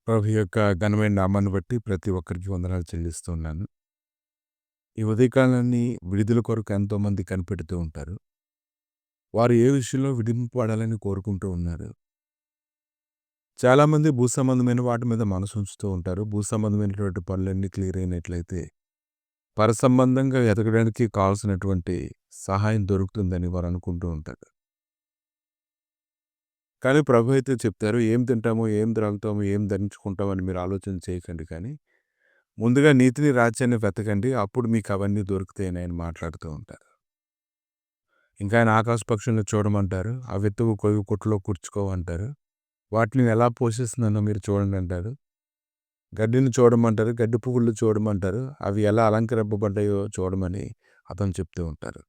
ప్రభు యొక్క ఘనమైన నామాన్ని బట్టి ప్రతి ఒక్కరికి వందనాలు చెల్లిస్తూ ఉన్నాను. ఈ ఉదయకాలాన్ని విడుదల కొరకు ఎంతోమంది కనిపెడుతూ ఉంటారు. వారు ఏ విషయంలో విడిపింపబడాలని కోరుకుంటూ ఉన్నారు. చాలామంది భూసంబంధమైన వాటి మీద మనసు ఉంచుతూ ఉంటారు. భూసంబంధమైనటువంటి పనులన్నీ క్లియర్ అయినట్లయితే, పరసంబంధంగా ఎదగడానికి కావాల్సినటువంటి సహాయం దొరుకుతుందని వారు అనుకుంటూ ఉంటారు. కానీ ప్రభు అయితే చెప్తారు, ఏం తింటామో, ఏం త్రాగుతామో, ఏం ధరించుకుంటామో అని మీరు ఆలోచన చేయకండి కానీ, ముందుగా నీతిని, రాజ్యాన్ని వెతకండి. అప్పుడు మీకు అవన్నీ దొరుకుతాయని ఆయన మాట్లాడుతూ ఉంటారు. ఇంకా ఆయన ఆకాశ పక్షులను చూడమంటారు. అవి ఎత్తుకు కొయ్యి కొట్టులో కూర్చుకోవంటారు. వాటిని ఎలా పోషిస్తున్నానో మీరు చూడండి అంటారు. గడ్డిని చూడమంటారు. గడ్డి పువ్వులు చూడమంటారు. అవి ఎలా అలంకరింపబడ్డాయో చూడమని అతను చెప్తూ ఉంటారు.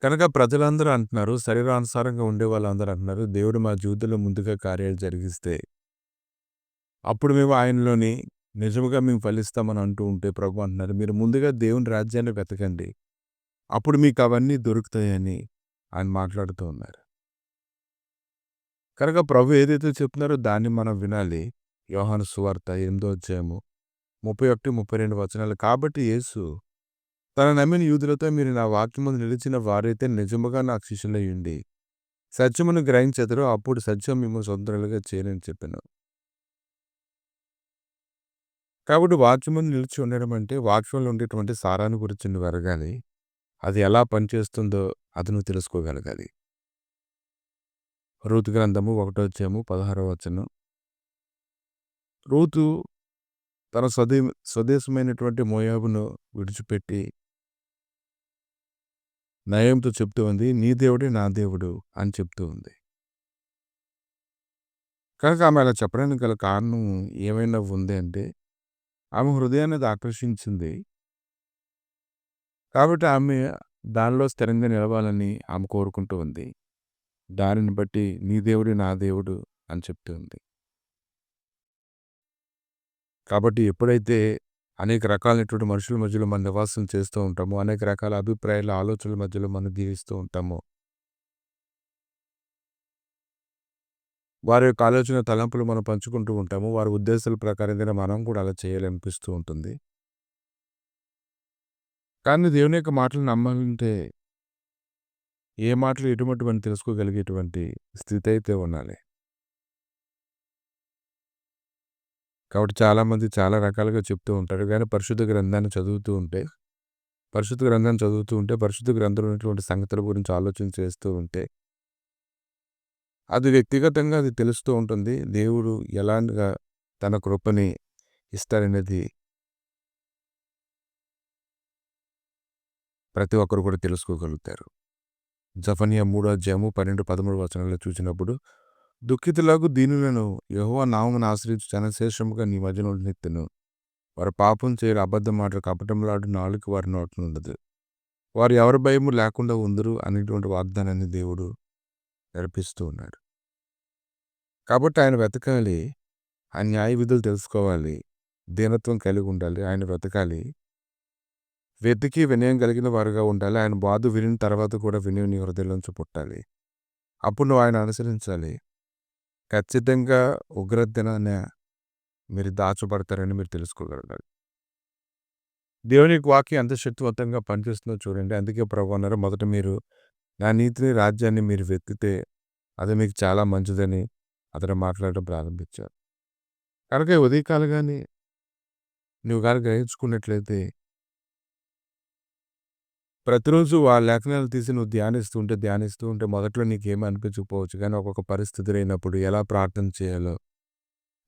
కనుక ప్రజలందరూ అంటున్నారు, శరీరానుసారంగా ఉండే వాళ్ళందరూ అంటున్నారు, దేవుడు మా జీవితంలో ముందుగా కార్యాలు జరిగిస్తే అప్పుడు మేము ఆయనలోని నిజముగా మేము ఫలిస్తామని అంటూ ఉంటే ప్రభు అంటున్నారు, మీరు ముందుగా దేవుని రాజ్యాన్ని వెతకండి. అప్పుడు మీకు అవన్నీ దొరుకుతాయని ఆయన మాట్లాడుతూ ఉన్నారు. కనుక ప్రభు ఏదైతే చెప్తున్నారో దాన్ని మనం వినాలి. యోహాను సువార్త 8వ అధ్యాయము 31, 32 వచనాలు. కాబట్టి యేసు తన నమ్మిన యూదులతో, మీరు నా వాక్యమందు నిలిచిన వారైతే నిజముగా నాకు శిష్యులయ్యుండి సత్యమును గ్రహించెదరు. అప్పుడు సత్యం మిమ్ము స్వతంత్రులుగా చేయనని చెప్పాను. కాబట్టి వాక్యమందు నిలిచి ఉండడం అంటే వాక్యంలో ఉండేటువంటి సారాన్ని గురించి నువ్వు ఎరగాలి. అది ఎలా పనిచేస్తుందో అది నువ్వు తెలుసుకోగలగాలి. రూతు గ్రంథము 1వ అధ్యాయము 16వ వచనం. రూతు తన స్వదేశమైనటువంటి మోయాబును విడిచిపెట్టి నయోమితో చెప్తూ ఉంది, నీ దేవుడే నా దేవుడు అని చెప్తూ ఉంది. కనుక ఆమె అలా చెప్పడానికి గల కారణం ఏమైనా ఉంది అంటే, ఆమె హృదయాన్ని అది ఆకర్షించింది. కాబట్టి ఆమె దానిలో స్థిరంగా నిలవాలని ఆమె కోరుకుంటూ ఉంది. దానిని బట్టి నీ దేవుడే నా దేవుడు అని చెప్తూ ఉంది. కాబట్టి ఎప్పుడైతే అనేక రకాలైనటువంటి మనుషుల మధ్యలో మనం నివాసం చేస్తూ ఉంటామో, అనేక రకాల అభిప్రాయాల, ఆలోచనల మధ్యలో మనం జీవిస్తూ ఉంటామో, వారి యొక్క ఆలోచన తలంపులు మనం పంచుకుంటూ ఉంటాము. వారి ఉద్దేశాల ప్రకారంగానే మనం కూడా అలా చేయాలనిపిస్తూ ఉంటుంది. కానీ దేవుని యొక్క మాటలు నమ్మాలంటే ఏ మాటలు ఎటువంటివని తెలుసుకోగలిగేటువంటి స్థితి అయితే ఉండాలి. కాబట్టి చాలామంది చాలా రకాలుగా చెప్తూ ఉంటారు. కానీ పరిశుద్ధ గ్రంథంలో ఉన్నటువంటి సంగతుల గురించి ఆలోచన చేస్తూ ఉంటే, అది వ్యక్తిగతంగా అది తెలుస్తూ ఉంటుంది. దేవుడు ఎలాగా తన కృపని ఇస్తారనేది ప్రతి ఒక్కరు కూడా తెలుసుకోగలుగుతారు. జెఫన్యా 3వ అధ్యాయము 12, 13 వచనాల్లో చూసినప్పుడు, దుఃఖితులకు దీనులను యెహోవా నామమును ఆశ్రయించు జనశేషముగా నీ మధ్యలో నెత్తెను. వారు పాపం చేయరు, అబద్ధం మాటలు, కపటములాడు నాలుక వారి నోట ఉండదు. వారు ఎవరి భయము లేకుండా ఉందురు అనేటువంటి వాగ్దానాన్ని దేవుడు నెరపిస్తూ ఉన్నాడు. కాబట్టి ఆయన వెతకాలి. ఆయన న్యాయ విధులు తెలుసుకోవాలి. దీనత్వం కలిగి ఉండాలి. ఆయన వెతకాలి. వెతికి వినయం కలిగిన వారుగా ఉండాలి. ఆయన బాధ వినిన తర్వాత కూడా వినయం నీ హృదయంలోంచి పుట్టాలి. అప్పుడు నువ్వు ఆయన అనుసరించాలి. ఖచ్చితంగా ఉగ్రత దినాన మీరు దాచబడతారని మీరు తెలుసుకోగలగాలి. దేవుని యొక్క వాక్యం ఎంత శక్తివంతంగా పనిచేస్తుందో చూడండి. అందుకే ప్రభువు అన్నారు, మొదట మీరు నా నీతిని, రాజ్యాన్ని మీరు వెతికితే అది మీకు చాలా మంచిదని అతను మాట్లాడడం ప్రారంభించారు. కనుక ఈ ఉదయకాలంగానే నువ్వు గాని గ్రహించుకున్నట్లయితే, ప్రతిరోజు ఆ లేఖనాలు తీసి నువ్వు ధ్యానిస్తూ ఉంటే మొదట్లో నీకేమీ అనిపించకపోవచ్చు. కానీ ఒక్కొక్క పరిస్థితి అయినప్పుడు ఎలా ప్రార్థన చేయాలో,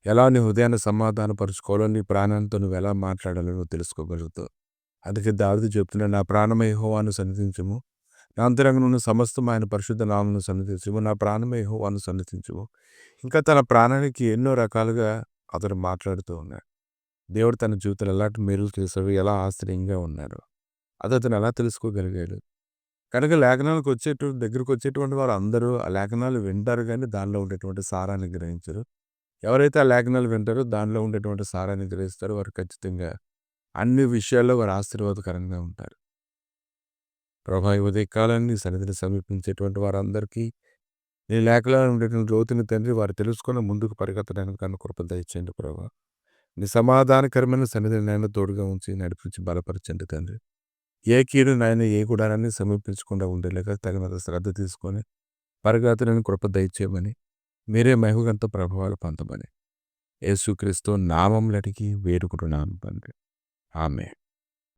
ఎలా నీ హృదయాన్ని సమాధానపరుచుకోవాలో, నీ ప్రాణంతో నువ్వు ఎలా మాట్లాడాలో నువ్వు తెలుసుకోగలుగుతావు. అందుకే దావీదు చెప్తున్నాడు, నా ప్రాణమే యెహోవాను సన్నిధించుము. నా అంతరంగమున సమస్తం ఆయన పరిశుద్ధ నామమును సన్నిధించుము. నా ప్రాణమే యెహోవాను సన్నిధించుము. ఇంకా తన ప్రాణానికి ఎన్నో రకాలుగా అతడు మాట్లాడుతూ ఉన్నాడు. దేవుడు తన జీవితంలో ఎలాంటి మేలులు చేశాడు, ఎలా ఆశ్చర్యంగా ఉన్నాడు, అది అతను ఎలా తెలుసుకోగలిగాడు. కనుక దగ్గరికి వచ్చేటువంటి వారు అందరూ ఆ లేఖనాలు వింటారు కానీ దానిలో ఉండేటువంటి సారాన్ని గ్రహించరు. ఎవరైతే ఆ లేఖనాలు వింటారో దానిలో ఉండేటువంటి సారాన్ని గ్రహిస్తారో వారు ఖచ్చితంగా అన్ని విషయాల్లో వారు ఆశీర్వాదకరంగా ఉంటారు. ప్రభా ఈ ఉదయకాలాన్ని సన్నిధిని సమీపించేటువంటి వారందరికీ నీ లేఖలో ఉండేటువంటి లోతుని తండ్రి వారు తెలుసుకొని ముందుకు పరిగెత్తడానికి కను కృప దయచేయండి ప్రభా. నీ సమాధానకరమైన సన్నిధిని నాయన తోడుగా ఉంచి నడిపించి బలపరచండి తండ్రి. ఏ కీడు నాయన ఏ గుడారాన్ని సమీపించకుండా ఉండేలాగా తగినంత శ్రద్ధ తీసుకొని పరిగెత్తడానికి కృప దయచేయమని, మీరే మహిమగంతో ప్రభావాలు పొందమని యేసుక్రీస్తు నామములో అడిగి వేడుకుంటున్నాను తండ్రి. ఆమేన్.